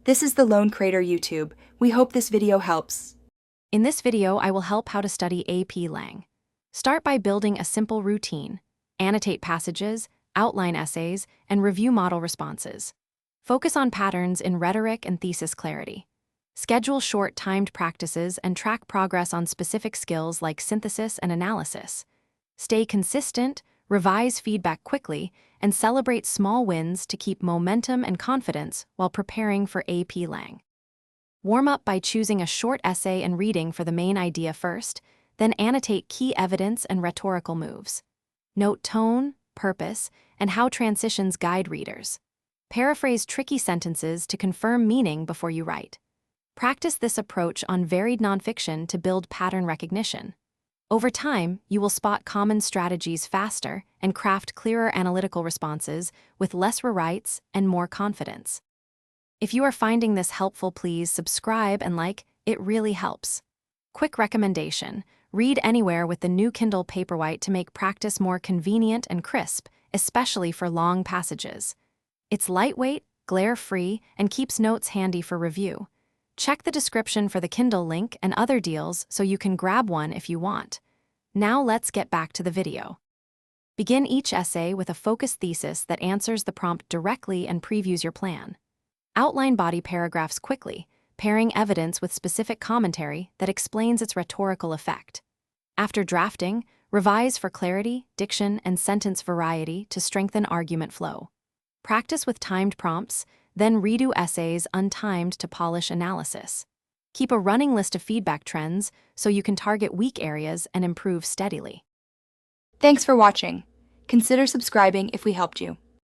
This is the Lone Crater YouTube. We hope this video helps. In this video, I will help how to study AP Lang. Start by building a simple routine. Annotate passages, outline essays, and review model responses. Focus on patterns in rhetoric and thesis clarity. Schedule short timed practices and track progress on specific skills like synthesis and analysis. Stay consistent, revise feedback quickly, and celebrate small wins to keep momentum and confidence while preparing for AP Lang. Warm up by choosing a short essay and reading for the main idea first, then annotate key evidence and rhetorical moves. Note tone, purpose, and how transitions guide readers. Paraphrase tricky sentences to confirm meaning before you write. Practice this approach on varied nonfiction to build pattern recognition. Over time, you will spot common strategies faster and craft clearer analytical responses with less rewrites and more confidence. If you are finding this helpful, please subscribe and like, it really helps. Quick recommendation: read anywhere with the new Kindle Paperwhite to make practice more convenient and crisp, especially for long passages. It's lightweight, glare-free, and keeps notes handy for review. Check the description for the Kindle link and other deals so you can grab one if you want. Now let's get back to the video. Begin each essay with a focused thesis that answers the prompt directly and previews your plan. Outline body paragraphs quickly, pairing evidence with specific commentary that explains its rhetorical effect. After drafting, revise for clarity, diction, and sentence variety to strengthen argument flow. Practice with timed prompts, then redo essays untimed to polish analysis. Keep a running list of feedback trends so you can target weak areas and improve steadily. Thanks for watching. Consider subscribing if we helped you.